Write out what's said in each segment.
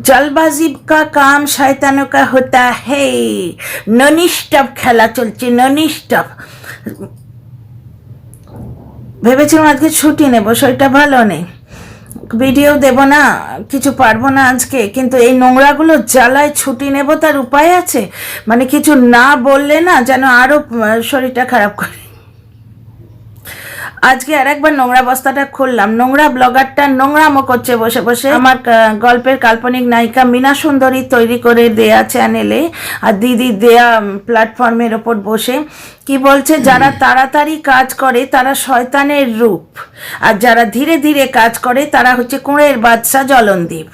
जल्दबाजी का काम शैतानों का होता है। नॉन स्टप খেলা চলছে, নন স্টপ। ভেবেছিলাম আজকে ছুটি নেব, শরীরটা ভালো নেই, ভিডিও দেব না, কিছু পারবো না আজকে, কিন্তু এই নোংরাগুলো জ্বালায় ছুটি নেব তার উপায় আছে? মানে কিছু না বললে না যেন আরো শরীরটা খারাপ করে। আজকে আর একবার নোংরা বস্তাটা খুললাম। নোংরা ব্লগারটা নোংরামো করছে বসে বসে আমার গল্পের কাল্পনিক নায়িকা মীনা সুন্দরী তৈরি করে দেয়া চ্যানেলে আর দিদি দেয়া প্ল্যাটফর্মের ওপর বসে কি বলছে, যারা তাড়াতাড়ি কাজ করে তারা শয়তানের রূপ, আর যারা ধীরে ধীরে কাজ করে তারা হচ্ছে কুঁড়ের বাদশা জলনদীপ।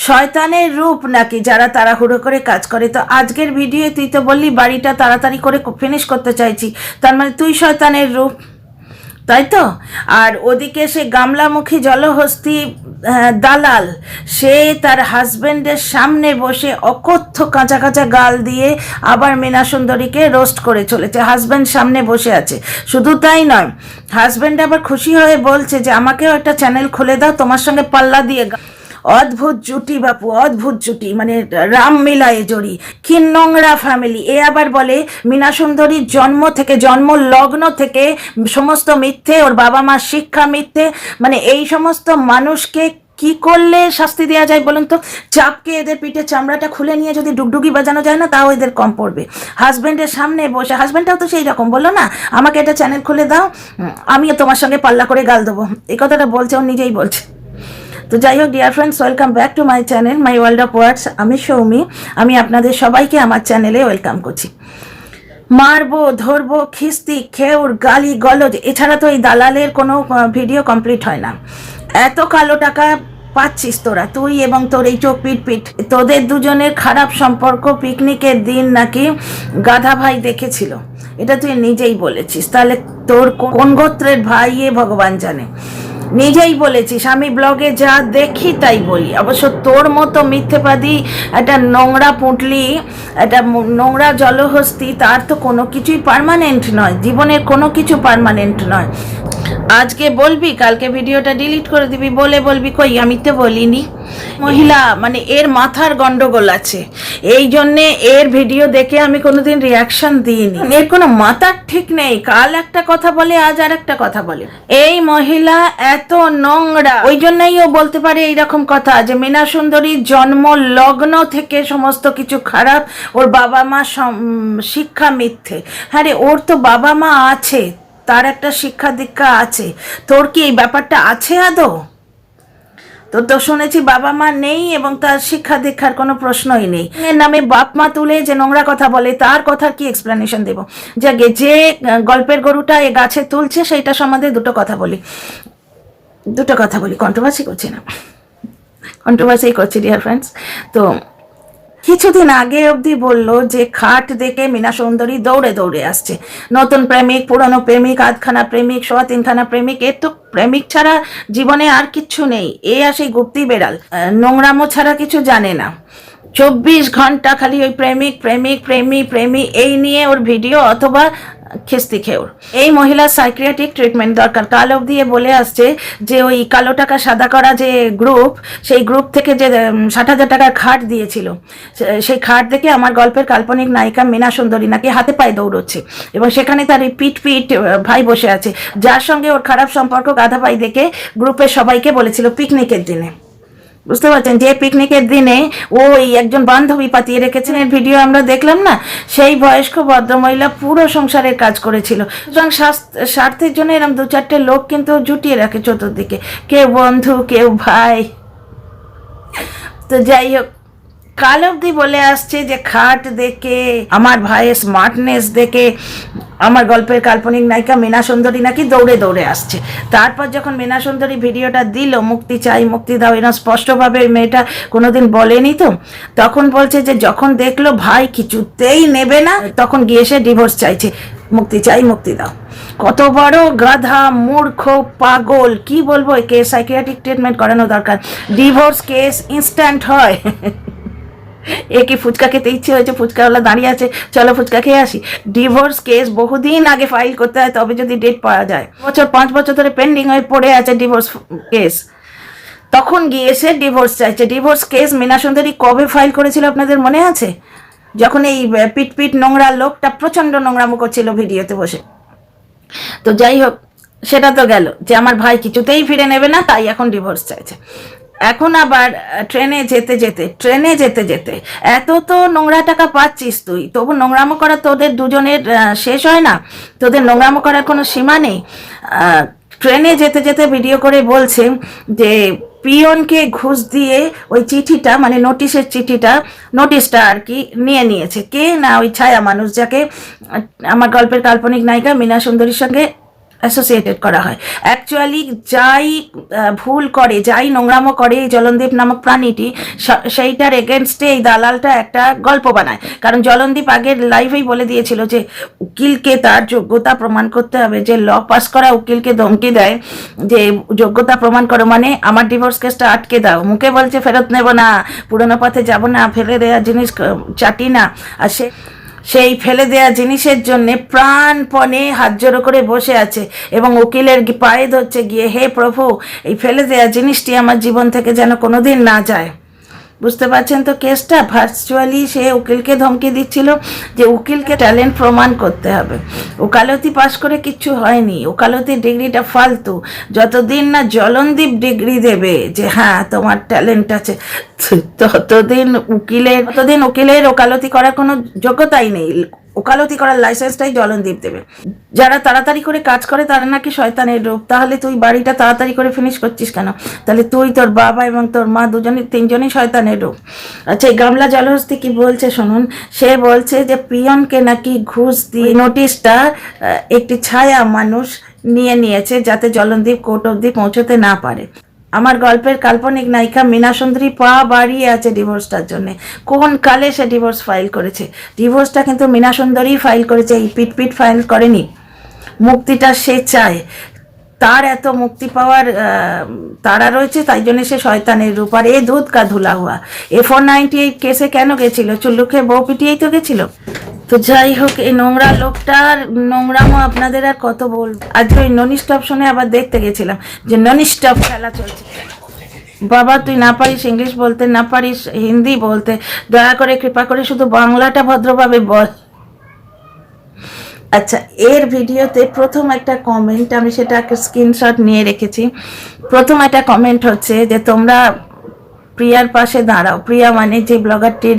শয়তানের রূপ নাকি যারা তাড়াহুড়ো করে কাজ করে। তো আজকের ভিডিও তুই তো বললি বাড়িটা তাড়াতাড়ি করে ফিনিশ করতে চাইছি, তার মানে তুই শয়তানের রূপ, তাই তো? আর ওদিকে সে গামলামুখী জলহস্তি দালাল, সে তার হাজবেন্ডের সামনে বসে অকথ্য কাঁচা কাঁচা গাল দিয়ে আবার মীনা সুন্দরীকে রোস্ট করে চলেছে। হাজবেন্ড সামনে বসে আছে, শুধু তাই নয়, হাজবেন্ড আবার খুশি হয়ে বলছে যে আমাকেও একটা চ্যানেল খুলে দাও, তোমার সঙ্গে পাল্লা দিয়ে। অদ্ভুত জুটি বাপু, অদ্ভুত জুটি, মানে রাম মিলায়ে জড়ি। কি নোংরা ফ্যামিলি। এ আবার বলে মীনা সুন্দরীর জন্ম থেকে, জন্ম লগ্ন থেকে সমস্ত মিথ্যে, ওর বাবা মার শিক্ষা মিথ্যে। মানে এই সমস্ত মানুষকে কি করলে শাস্তি দেওয়া যায় বলুন তো? চাপকে এদের পিঠে চামড়াটা খুলে নিয়ে যদি ডুগডুগি বাজানো যায় না, তাও এদের কম পড়বে। হাজব্যান্ডের সামনে বসে, হাজব্যান্ডটাও তো সেই রকম, বললো না আমাকে একটা চ্যানেল খুলে দাও, আমিও তোমার সঙ্গে পাল্লা করে গাল দেবো, এই কথাটা বলছে, ও নিজেই বলছে। তো যাই হোক dear friends, welcome back to my channel my world of words. আমি সৌমি, আমি আপনাদের সবাইকে আমার চ্যানেলে ওয়েলকাম করছি। মারবো, ধরবো, খিস্তি, খেউর, গালি গলজ, এছাড়া তো এই দালালের কোনো ভিডিও কমপ্লিট হয় না। এত কালো টাকা পাচ্ছিস তোরা, তুই এবং তোর এই চোখ পিট, তোদের দুজনের খারাপ সম্পর্ক পিকনিকের দিন নাকি গাধা ভাই দেখেছিল, এটা তুই নিজেই বলেছিস। তাহলে তোর কোন গোত্রের ভাই এ ভগবান জানে, নিজেই বলেছিস। আমি ব্লগে যা দেখি তাই বলি। অবশ্য তোর মতো মিথ্যেবাদী একটা নোংরা পুঁটলি, একটা নোংরা জলহস্তি, তার তো কোনো কিছুই পার্মানেন্ট নয়, জীবনের কোনো কিছু পার্মানেন্ট নয়। আজকে বলবি, কালকে ভিডিওটা ডিলিট করে দিবি, বলবি কই আমি তো বলিনি। মহিলা মানে এর মাথার গন্ডগোল আছে, এই জন্যে এর ভিডিও দেখে আমি কোনোদিন রিয়াকশন দিইনি। এর কোনো মাথার ঠিক নেই, কাল একটা কথা বলে আজ আর একটা কথা বলে। এই মহিলা এত নোংরা, ওই জন্যই ও বলতে পারে এইরকম কথা যে মীনা সুন্দরীর জন্ম লগ্ন থেকে সমস্ত কিছু খারাপ, ওর বাবা মা শিক্ষা মিথ্যে। হ্যাঁ রে, ওর তো বাবা মা আছে, তার একটা শিক্ষা দীক্ষা আছে, তোর কি এই ব্যাপারটা আছে আদৌ? তোর তো শুনেছি বাবা মা নেই এবং তার শিক্ষা দীক্ষার কোনো প্রশ্নই নেই। এর নামে বাপ মা তুলে যে নোংরা কথা বলে, তার কথার কি এক্সপ্লেনেশন দেবো? যে গল্পের গরুটা এ গাছে তুলছে সেইটা সম্বন্ধে দুটো কথা বলি, কন্ট্রোভার্সি করছি না, কন্ট্রোভার্সি করছি ডিয়ার ফ্রেন্ডস। তো কিছুদিন আগে অবধি বললো যে খাট দেখে মীনা সুন্দরী দৌড়ে দৌড়ে আসছে, নতুন প্রেমিক, পুরনো প্রেমিক, আধখানা প্রেমিক, সোয়া তিনখানা প্রেমিক। এর তো প্রেমিক ছাড়া জীবনে আর কিচ্ছু নেই, এ আসে গুপ্তি বেড়াল, নোংরামো ছাড়া কিছু জানে না। 24 ঘন্টা খালি ওই প্রেমিক এই নিয়ে ওর ভিডিও, অথবা খিস্তি খেউর। এই মহিলার সাইকিয়াট্রিক ট্রিটমেন্ট দরকার। কাল অবধি বলে আসছে যে ওই কালো টাকা সাদা করা যে গ্রুপ, সেই গ্রুপ থেকে যে 60,000 টাকার খাট দিয়েছিল, সেই খাট দেখে আমার গল্পের কাল্পনিক নায়িকা মীনা সুন্দরী নাকি হাতে পায়ে দৌড়চ্ছে, এবং সেখানে তার এই পিট ভাই বসে আছে, যার সঙ্গে ওর খারাপ সম্পর্ক গাধা ভাই দেখে গ্রুপের সবাইকে বলেছিল পিকনিকের দিনে। বুঝতে পারছেন, যে পিকনিকের দিনে ওই একজন বান্ধবী পাতিয়ে রেখেছেন, এর ভিডিও আমরা দেখলাম না, সেই বয়স্ক ভদ্রমহিলা পুরো সংসারের কাজ করেছিল। সুতরাং স্বার্থের জন্য এরকম 2-4টে লোক কিন্তু জুটিয়ে রাখে চতুর্দিকে, কেউ বন্ধু কেউ ভাই। তো যাই হোক, কাল অবধি বলে আসছে যে খাট দেখে, আমার ভাইয়ের স্মার্টনেস দেখে আমার গল্পের কাল্পনিক নায়িকা মীনা সুন্দরী নাকি দৌড়ে দৌড়ে আসছে। তারপর যখন মীনা সুন্দরী ভিডিওটা দিল, মুক্তি চাই, মুক্তি দাও, এরকম স্পষ্টভাবে মেয়েটা কোনোদিন বলেনি, তো তখন বলছে যে যখন দেখলো ভাই কিছুতেই নেবে না, তখন গিয়ে সে ডিভোর্স চাইছে, মুক্তি চাই, মুক্তি দাও। কত বড় গাধা, মূর্খ, পাগল, কি বলবো, একে সাইকিয়াট্রিক ট্রিটমেন্ট করানো দরকার। ডিভোর্স কেস ইনস্ট্যান্ট হয়। এ কি ফুচকা খেতে ইচ্ছে হয়েছে, ফুচকাওয়ালা দাঁড়িয়ে আছে, চলো ফুচকা খেয়ে আসি। ডিভোর্স কেস বহুদিন আগে ফাইল করতে হয়, তবে যদি ডেট পাওয়া যায়। 5 বছর ধরে পেন্ডিং হয়ে পড়ে আছে ডিভোর্স কেস, তখন গিয়ে সে ডিভোর্স চাইছে। ডিভোর্স কেস মীনা সুন্দরী কবে ফাইল করেছিল আপনাদের মনে আছে? যখন এই পিট নোংরা লোকটা প্রচণ্ড নোংরামো করছিল ভিডিওতে বসে। তো যাই হোক, সেটা তো গেল যে আমার ভাই কিছুতেই ফিরে নেবে না, তাই এখন ডিভোর্স চাইছে। এখন আবার ট্রেনে যেতে যেতে এত তো নোংরা টাকা পাচ্ছিস তুই, তবু নোংরামো করা তোদের দুজনের শেষ হয় না? তোদের নোংরামো করার কোনো সীমা নেই? ট্রেনে যেতে যেতে ভিডিও করে বলছে যে পিয়নকে ঘুষ দিয়ে ওই চিঠিটা, মানে নোটিশটা আর কি নিয়ে নিয়েছে। কে না, ওই ছায়া মানুষ, যাকে আমার গল্পের কাল্পনিক নায়িকা মীনা সুন্দরীর সঙ্গে অ্যাসোসিয়েটেড করা হয়। অ্যাকচুয়ালি যাই ভুল করে, যাই নোংরামো করে এই জলনদীপ নামক প্রাণীটি, সেইটার এগেনস্টে এই দালালটা একটা গল্প বানায়। কারণ জলনদীপ আগের লাইভেই বলে দিয়েছিল যে উকিলকে তার যোগ্যতা প্রমাণ করতে হবে। যে ল পাস করা উকিলকে ধমকি দেয় যে যোগ্যতা প্রমাণ করো, মানে আমার ডিভোর্স কেসটা আটকে দাও। মুখে বলছে ফেরত নেব না, পুরোনো পথে যাব না, ফেলে দেওয়া জিনিস চাটি না। আর সেই ফেলে দেয়া জিনিসের জন্য প্রাণপণে হাত জোড়ো করে বসে আছে এবং উকিলের পায়ে ধরছে গিয়ে, হে প্রভু, এই ফেলে দেয়া জিনিসটি আমার জীবন থেকে যেন কোনোদিন না যায়। বুঝতে পারছেন তো কেসটা? ভার্চুয়ালি সে উকিলকে ধমকি দিচ্ছিল যে উকিলকে ট্যালেন্ট প্রমাণ করতে হবে। ওকালতি পাশ করে কিচ্ছু হয়নি, ওকালতির ডিগ্রিটা ফালতু। যতদিন না জলনদীপ ডিগ্রি দেবে যে হ্যাঁ তোমার ট্যালেন্ট আছে, ততদিন উকিলের ওকালতি করার কোনো যোগ্যতাই নেই। ওকালতি করার লাইসেন্সটাই জলনদীপ দেবে। যারা তাড়াতাড়ি করে কাজ করে তারা নাকি শয়তানের রূপ। তাহলে তুই বাড়িটা তাড়াতাড়ি করে ফিনিশ করছিস কেন? তাহলে তুই, তোর বাবা এবং তোর মা তিনজনই শয়তানের রূপ। আচ্ছা, এই গামলা জলহস্তি কি বলছে শুনুন। সে বলছে যে পিয়নকে নাকি ঘুষ দিয়ে নোটিশটা একটি ছায়া মানুষ নিয়েছে যাতে জলনদীপ কোর্ট অবধি পৌঁছতে না পারে। আমার গল্পের কাল্পনিক নায়িকা মীনা সুন্দরী পা বাড়িয়ে আছে ডিভোর্সটার জন্য। কোন কালে সে ডিভোর্স ফাইল করেছে? ডিভোর্সটা কিন্তু মীনা সুন্দরী ফাইল করেছে, এই পিট ফাইল করেনি। মুক্তিটা সে চায়, তার এত মুক্তি পাওয়ার তারা রয়েছে, তাই জন্য সে শয়তানের রূপ। আর এ দুধ কা ধুলা হুয়া। A498 কেসে কেন গেছিল? চুল্লুকে বউ পিটিয়েই তো গেছিল। তো যাই হোক, এই নোংরা লোকটার নোংরামো আপনাদের আর কত বলবো। আজকে ওই নন স্টপ শুনে আবার দেখতে গেছিলাম যে নন স্টপ খেলা চলছে। বাবা, তুই না পারিস ইংলিশ বলতে, না পারিস হিন্দি বলতে, দয়া করে কৃপা করে শুধু বাংলাটা ভদ্রভাবে বল। আচ্ছা, এর ভিডিওতে প্রথম একটা কমেন্ট, আমি সেটা স্ক্রিনশট নিয়ে রেখেছি। প্রথম একটা কমেন্ট হচ্ছে যে তোমরা প্রিয়ার পাশে দাঁড়াও। প্রিয়া মানে যে ব্লগারটির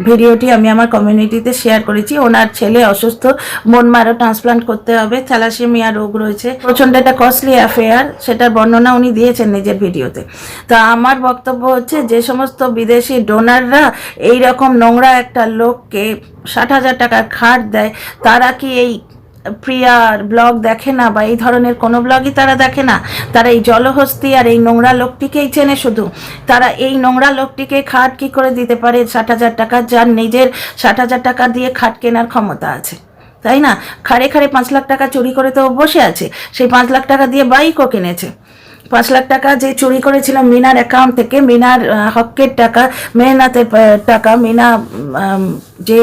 ভিডিওটি আমি আমার কমিউনিটিতে শেয়ার করেছি, ওনার ছেলে অসুস্থ, বোন মারো ট্রান্সপ্লান্ট করতে হবে, থ্যালাসেমিয়া রোগ রয়েছে, প্রচণ্ড একটা কস্টলি অ্যাফেয়ার, সেটার বর্ণনা উনি দিয়েছেন নিজের ভিডিওতে। তা আমার বক্তব্য হচ্ছে, যে সমস্ত বিদেশি ডোনাররা এই রকম নোংরা একটা লোককে 60,000 টাকার খাট দেয়, তারা কি এই প্রিয়ার ব্লগ দেখে না? বা এই ধরনের কোনো ব্লগই তারা দেখে না? তারা এই জলহস্তি আর এই নোংরা লোকটিকেই চেনে শুধু। তারা এই নোংরা লোকটিকে খাট কি করে দিতে পারে 60,000 টাকা, যার নিজের 60,000 টাকা দিয়ে খাট কেনার ক্ষমতা আছে, তাই না? খাড়ে 5 লাখ টাকা চুরি করে তো বসে আছে, সেই 5 লাখ টাকা দিয়ে বাইকও কিনেছে। 5 লাখ টাকা যে চুরি করেছিল মিনার অ্যাকাউন্ট থেকে, মিনার হকের টাকা, মেহনতের টাকা, মিনা যে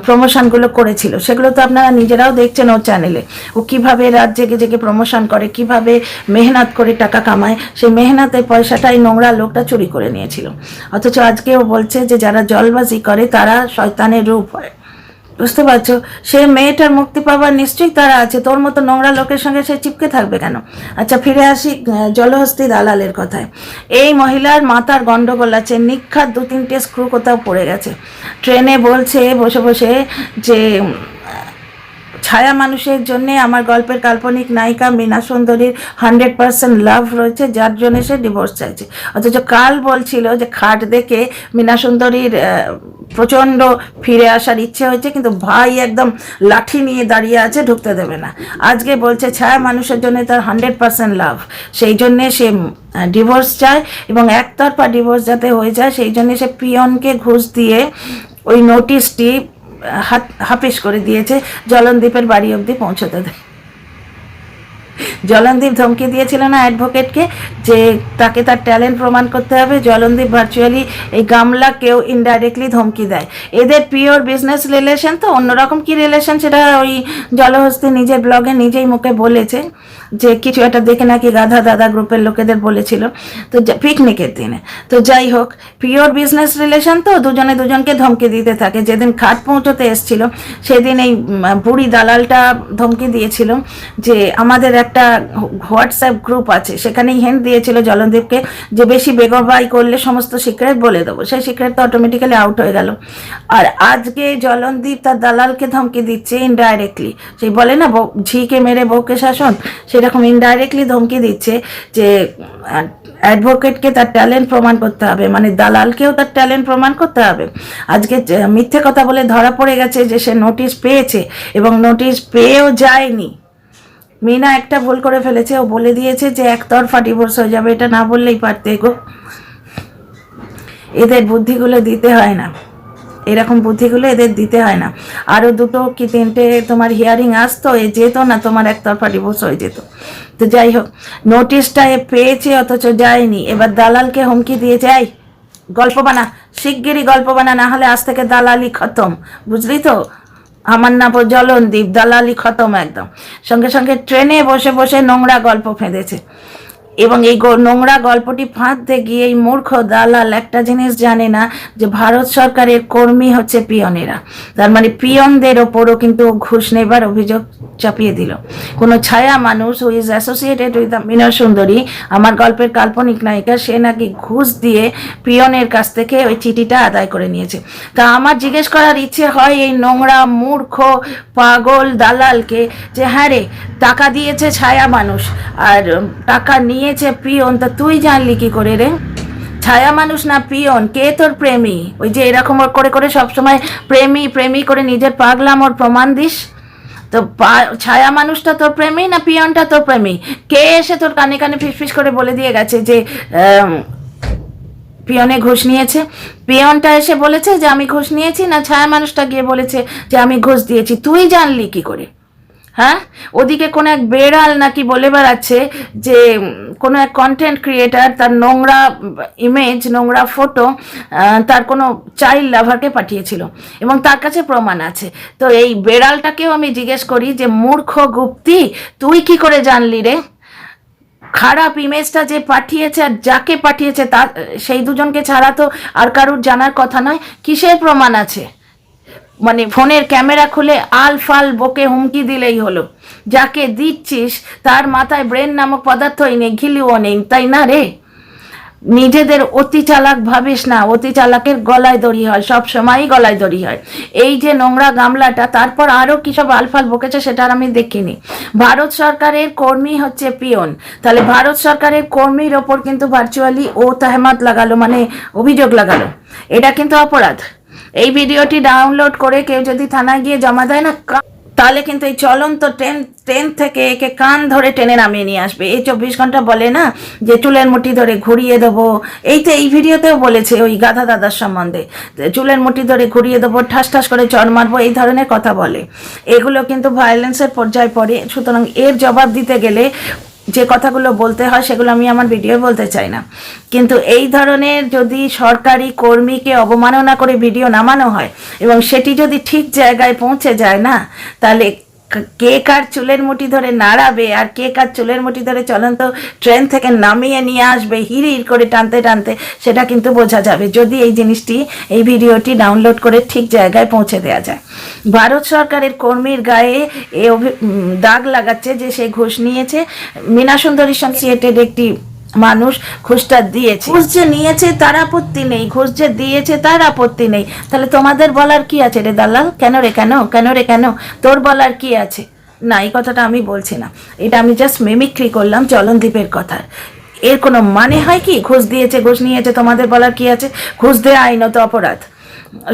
প্রমোশনগুলো করেছিল, সেগুলো তো আপনারা নিজেরাও দেখছেন ওর চ্যানেলে। ও কীভাবে রাত জেগে জেগে প্রমোশন করে, কিভাবে মেহনত করে টাকা কামায়, সেই মেহনতের পয়সাটাই নোংরা লোকটা চুরি করে নিয়েছিল। অথচ আজকে ও বলছে যে যারা জলবাজি করে তারা শয়তানের রূপ হয়। বুঝতে পারছো? সে মেয়েটার মুক্তি পাবার নিশ্চয়ই তারা আছে, তোর মতো নোংরা লোকের সঙ্গে সে চিপকে থাকবে কেন? আচ্ছা, ফিরে আসি জলহস্তি দালালের কথায়। এই মহিলার মাথার গন্ডগোল আছে, নিক্ষাত 2-3টে স্ক্রু কোথাও পড়ে গেছে। ট্রেনে বলছে বসে বসে যে ছায়া মানুষের জন্যে আমার গল্পের কাল্পনিক নায়িকা মীনা সুন্দরীর 100% লাভ রয়েছে, যার জন্য সে ডিভোর্স চাইছে। অথচ কাল বলছিল যে খাট দেখে মীনা সুন্দরীর প্রচণ্ড ফিরে আসার ইচ্ছে হয়েছে, কিন্তু ভাই একদম লাঠি নিয়ে দাঁড়িয়ে আছে, ঢুকতে দেবে না। আজকে বলছে ছায়া মানুষের জন্য তার 100% লাভ, সেই জন্যে সে ডিভোর্স চায়, এবং একতরফা ডিভোর্স যাতে হয়ে যায় সেই জন্যে সে পিয়নকে ঘুষ দিয়ে ওই নোটিশটি হাফিস করে দিয়েছে জলনদীপের বাড়ি অবধি পৌঁছতে দেয়। জলনদীপ ধমকি দিয়েছিল না অ্যাডভোকেটকে যে তাকে তার ট্যালেন্ট প্রমাণ করতে হবে? জলনদীপ ভার্চুয়ালি এই গামলাকেও ইনডাইরেক্টলি ধমকি দেয়। এদের পিওর বিজনেস রিলেশন, তো অন্যরকম কি রিলেশন সেটা ওই জলহস্তি নিজের ব্লগে নিজেই মুখে বলেছে। যে কিছু একটা দেখে নাকি গাধা দাদা গ্রুপের লোকেদের বলেছিল, তো পিকনিকের দিনে। তো যাই হোক, পিওর বিজনেস রিলেশন, তো দুজনে দুজনকে ধমকি দিতে থাকে। যেদিন খাট পৌঁছতে এসেছিল সেদিন এই বুড়ি দালালটা ধমকি দিয়েছিল যে আমাদের একটা হোয়াটসঅ্যাপ গ্রুপ আছে, সেখানেই হিন্ট দিয়েছিল জলনদীপকে যে বেশি বেগবাই করলে সমস্ত সিক্রেট বলে দেবো। সেই সিক্রেট তো অটোমেটিক্যালি আউট হয়ে গেল। আর আজকে জলনদীপ তার দালালকে ধমকি দিচ্ছে ইনডাইরেক্টলি, সেই বলে না ঝিকে মেরে বউকে শাসন, সেরকম ইনডাইরেক্টলি ধমকি দিচ্ছে যে অ্যাডভোকেটকে তার ট্যালেন্ট প্রমাণ করতে হবে, মানে দালালকেও তার ট্যালেন্ট প্রমাণ করতে হবে। আজকে মিথ্যে কথা বলে ধরা পড়ে গেছে যে সে নোটিশ পেয়েছে, এবং নোটিশ পেয়েও যায়নি। মিনা একটা ভুল করে ফেলেছে, ও বলে দিয়েছে যে একতরফা ডিভোর্স হয়ে যাবে, এটা না বললেই পারতে গো। এদের বুদ্ধিগুলো দিতে হয় না, এরকম বুদ্ধিগুলো এদের দিতে হয় না। আরও দুটো কি তিনটে তোমার হিয়ারিং আসতো, এ যেত না, তোমার একতরফা ডিভোর্স হয়ে যেত। তো যাই হোক, নোটিশটা এ পেয়েছে অথচ যায়নি। এবার দালালকে হুমকি দিয়ে যায় গল্প বানা, শিগগিরই গল্প বানা, না হলে আজ থেকে দালালি খতম, বুঝলি তো? আমার নাম জলনদীপ, দালালি খতম একদম। সঙ্গে সঙ্গে ট্রেনে বসে বসে নোংরা গল্প ফেঁদেছে, এবং এই নোংরা গল্পটি ফাঁদতে গিয়ে এই মূর্খ দালাল একটা জিনিস জানে না যে ভারত সরকারের কর্মী হচ্ছে পিয়নেরা। তার মানে পিয়নদের ওপরও কিন্তু ঘুষ নেবার অভিযোগ চাপিয়ে দিল। কোনো ছায়া মানুষ who is associated with Meena সুন্দরী, আমার গল্পের কাল্পনিক নায়িকা, সে নাকি ঘুষ দিয়ে পিয়নের কাছ থেকে ওই চিঠিটা আদায় করে নিয়েছে। তা আমার জিজ্ঞেস করার ইচ্ছে হয় এই নোংরা মূর্খ পাগল দালালকে যে হ্যাঁ রে, টাকা দিয়েছে ছায়া মানুষ আর টাকা নিয়েছে পিয়ন, তা তুই জানলি কি করে রে? ছায়া মানুষ না পিয়ন, কে তোর প্রেমী? ওই যে এরকম করে করে সবসময় প্রেমী প্রেমী করে নিজের পাগলাম ওর প্রমাণ দিস। তো ছায়া মানুষটা তোর প্রেমী না পিয়নটা তোর প্রেমী? কে এসে তোর কানে কানে ফিসফিস করে বলে দিয়ে গেছে যে পিয়নে ঘুষ নিয়েছে? পিয়নটা এসে বলেছে যে আমি ঘুষ নিয়েছি, না ছায়া মানুষটা গিয়ে বলেছে যে আমি ঘুষ দিয়েছি? তুই জানলি কি করে? হ্যাঁ, ওদিকে কোনো এক বেড়াল নাকি বলে বেড়াচ্ছে যে কোনো এক কন্টেন্ট ক্রিয়েটার তার নোংরা ইমেজ, নোংরা ফটো তার কোনো চাইল্ড লাভারকে পাঠিয়েছিল এবং তার কাছে প্রমাণ আছে। তো এই বেড়ালটাকেও আমি জিজ্ঞেস করি যে মূর্খ গুপ্তি, তুই কি করে জানলি রে? খারাপ ইমেজটা যে পাঠিয়েছে আর যাকে পাঠিয়েছে তা সেই দুজনকে ছাড়া তো আর কারুর জানার কথা নয়, কিসের প্রমাণ আছে? মানে ফোনের ক্যামেরা খুলে আল ফাল বকে হুমকি দিলেই হলো। যাকে দিচ্ছিস তার মাথায় ব্রেন নামক পদার্থই নেই, ঘিলিও নেই, তাই না রে? নিজেদের অতি চালাক ভাবিস না, অতি চালাকের গলায় দড়ি হয়, সব সময়ই গলায় দড়ি হয়। এই যে নোংরা গামলাটা, তারপর আরও কী সব আলফাল বকেছে সেটা আমি দেখিনি। ভারত সরকারের কর্মী হচ্ছে পিয়ন, তাহলে ভারত সরকারের কর্মীর ওপর কিন্তু ভার্চুয়ালি ও তাহমাত লাগালো, মানে অভিযোগ লাগালো, এটা কিন্তু অপরাধ। এই ভিডিওটি ডাউনলোড করে কেউ যদি থানায় গিয়ে জমা দেয় না, তাহলে কিন্তু এই চলন্ত ট্রেন থেকে একে কান ধরে টেনে নামিয়ে নিয়ে আসবে। এই 24 ঘন্টা বলে না যে চুলের মুঠি ধরে ঘুরিয়ে দেবো, এই ভিডিওতেও বলেছে ওই গাধা দাদার সম্বন্ধে, চুলের মুঠি ধরে ঘুরিয়ে দেবো, ঠাস ঠাস করে চড় মারবো, এই ধরনের কথা বলে। এগুলো কিন্তু ভায়োলেন্সের পর্যায়ে পড়ে। সুতরাং এর জবাব দিতে গেলে যে কথাগুলো বলতে হয় সেগুলো আমি আমার ভিডিও বলতে চাই না, কিন্তু এই ধরনের যদি সরকারি কর্মীকে অবমাননা করে ভিডিও নামানো হয় এবং সেটি যদি ঠিক জায়গায় পৌঁছে যায় না, তাহলে কে কার চুলের মুঠি ধরে নাড়াবে আর কে কার চুলের মুঠি ধরে চলন্ত ট্রেন থেকে নামিয়ে নিয়ে আসবে হির হির করে টানতে টানতে, সেটা কিন্তু বোঝা যাবে যদি এই জিনিসটি, এই ভিডিওটি ডাউনলোড করে ঠিক জায়গায় পৌঁছে দেওয়া যায়। ভারত সরকারের কর্মীর গায়ে এ দাগ লাগাচ্ছে যে সে ঘুষ নিয়েছে। মীনা সুন্দরীর সঙ্গে একটি মানুষ ঘুষটা দিয়েছে, ঘুষ যে নিয়েছে তার আপত্তি নেই, ঘুষ যে দিয়েছে তার আপত্তি নেই, তাহলে তোমাদের বলার কি আছে রে দালাল? কেন রে কেন, কেন রে কেন, তোর বলার কি আছে? না, এই কথাটা আমি বলছি না, এটা আমি জাস্ট মিমিক্রি করলাম চলনদীপের কথার। এর কোনো মানে হয় কি? ঘুষ দিয়েছে ঘুষ নিয়েছে তোমাদের বলার কি আছে? ঘুষ দেওয়া আইনত অপরাধ।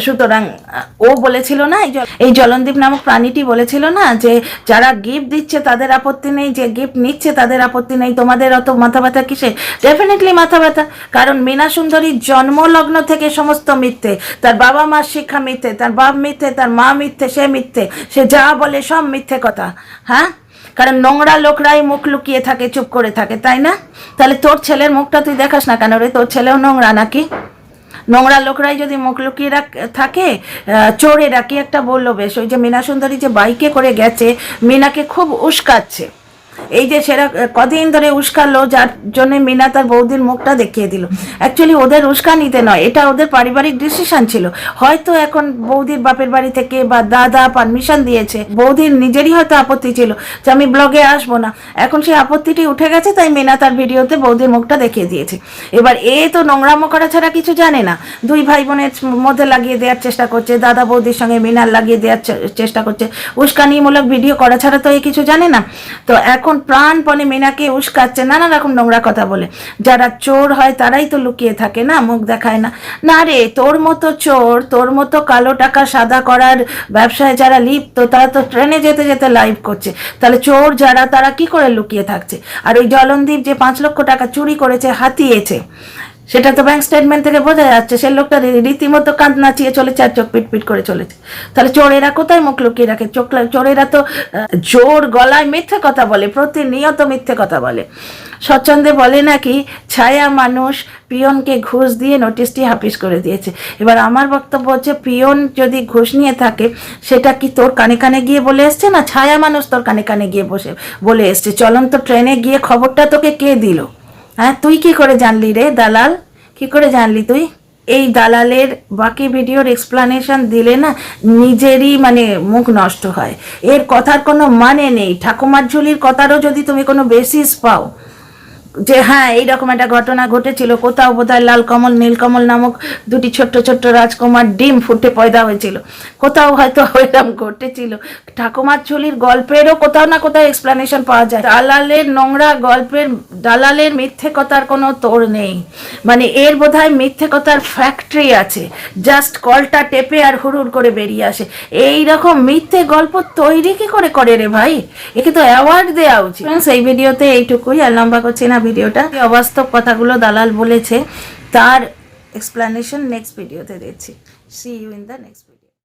সুতরাং ও বলেছিল না, এই জলনদীপ নামক প্রাণীটি বলেছিল না যে যারা গিফট দিচ্ছে তাদের আপত্তি নেই, যে গিফট নিচ্ছে তাদের আপত্তি নেই, তোমাদের অত মাথা ব্যথা কিসে? ডেফিনেটলি মাথা ব্যথা, কারণ মীনা সুন্দরীর জন্মলগ্ন থেকে সমস্ত মিথ্যে, তার বাবা মার শিক্ষা মিথ্যে, তার বাপ মিথ্যে, তার মা মিথ্যে, সে মিথ্যে, সে যা বলে সব মিথ্যে কথা। হ্যাঁ, কারণ নোংরা লোকরাই মুখ লুকিয়ে থাকে, চুপ করে থাকে, তাই না? তাহলে তোর ছেলের মুখটা তুই দেখাস না কেন রে? তোর ছেলেও নোংরা নাকি? নোংরা লোকরাই যদি মুখ লুকিয়ে থাকে, চোরেরা কি একটা বললো বেশ, ওই যে মীনা সুন্দরী যে বাইকে করে গেছে, মীনাকে খুব উস্কাচ্ছে, এই যে সেরা কদিন ধরে উস্কালো, যার জন্য মিনা তার বৌদির মুখটা দেখিয়ে দিল। অ্যাকচুয়ালি ওদের উস্কানিতে নয়, এটা ওদের পারিবারিক ডিসিশন ছিল। হয়তো এখন বৌদির বাপের বাড়ি থেকে বা দাদা পারমিশন দিয়েছে, বৌদির নিজেরই হয়তো আপত্তি ছিল যে আমি ব্লগে আসবো না, এখন সেই আপত্তিটি উঠে গেছে, তাই মিনা তার ভিডিওতে বৌদির মুখটা দেখিয়ে দিয়েছে। এবার এ তো নোংরামো করা ছাড়া কিছু জানে না, দুই ভাই বোনের মধ্যে লাগিয়ে দেওয়ার চেষ্টা করছে, দাদা বৌদির সঙ্গে মিনার লাগিয়ে দেওয়ার চেষ্টা করছে, উস্কানিমূলক ভিডিও করা ছাড়া তো এ কিছু জানে না। তো এখন প্রাণপণে মিনাকে উস্কাচ্ছে নানা রকম নোংরা কথা বলে। যারা চোর হয় তারাই তো লুকিয়ে থাকে না, মুখ দেখায় না। না রে, তোর মতো চোর, তোর মতো কালো টাকা সাদা করার ব্যবসায় যারা লিপ্ত, তারা তো ট্রেনে যেতে যেতে লাইভ করছে। তাহলে চোর যারা, তারা কি করে লুকিয়ে থাকছে? আর ওই জলনদীপ যে 5 লক্ষ টাকা চুরি করেছে, হাতিয়েছে, সেটা তো ব্যাংক স্টেটমেন্ট থেকে বোঝা যাচ্ছে। সে লোকটা রীতিমতো কাঁধ নাচিয়ে চলেছে আর চোখ পিট করে চলেছে। তাহলে চোরেরা কোথায় মুখ লুকিয়ে রাখে? চোরেরা তো জোর গলায় মিথ্যে কথা বলে, প্রতিনিয়ত মিথ্যে কথা বলে। স্বচ্ছন্দে বলে নাকি ছায়া মানুষ পিয়নকে ঘুষ দিয়ে নোটিশটি হাফিস করে দিয়েছে। এবার আমার বক্তব্য হচ্ছে, পিয়ন যদি ঘুষ নিয়ে থাকে, সেটা কি তোর কানে কানে গিয়ে বলে এসছে, না ছায়া মানুষ তোর কানে কানে গিয়ে বলে এসছে? চলন্ত ট্রেনে গিয়ে খবরটা তোকে কে দিল? হ্যাঁ, তুই কি করে জানলি রে দালাল? কি করে জানলি তুই? এই দালালের বাকি ভিডিওর এক্সপ্লানেশন দিলে না নিজেরই মানে মুখ নষ্ট হয়। এর কথার কোনো মানে নেই। ঠাকুমার ঝুলির কথারও যদি তুমি কোনো বেসিস পাও যে হ্যাঁ এইরকম একটা ঘটনা ঘটেছিল, কোথাও বোধহয় লাল কমল নীলকমল নামক দুটি ছোট্ট ছোট্ট রাজকুমার ডিম ফুটে পয়দা হয়েছিল, কোথাও হয়তো এরকম ঘটেছিল। ঠাকুমার ঝুলির গল্পেরও কোথাও না কোথাও এক্সপ্লানেশন পাওয়া যায়। দালালের নোংরা গল্পের, দালালের মিথ্যে কথার কোনো তোড় নেই। মানে এর বোধহয় মিথ্যে কথার ফ্যাক্টরি আছে, জাস্ট কলটা টেপে আর হুড়ুর করে বেরিয়ে আসে। এই রকম মিথ্যে গল্প তৈরি কি করে রে ভাই? একে তো অ্যাওয়ার্ড দেওয়া উচিত। সেই ভিডিওতে এইটুকুই, আর লম্বা করছি না ভিডিওটা। অবাস্তব কথাগুলো দালাল বলেছে, তার এক্সপ্লানেশন নেক্সট ভিডিওতে দিচ্ছি। See you in the next video.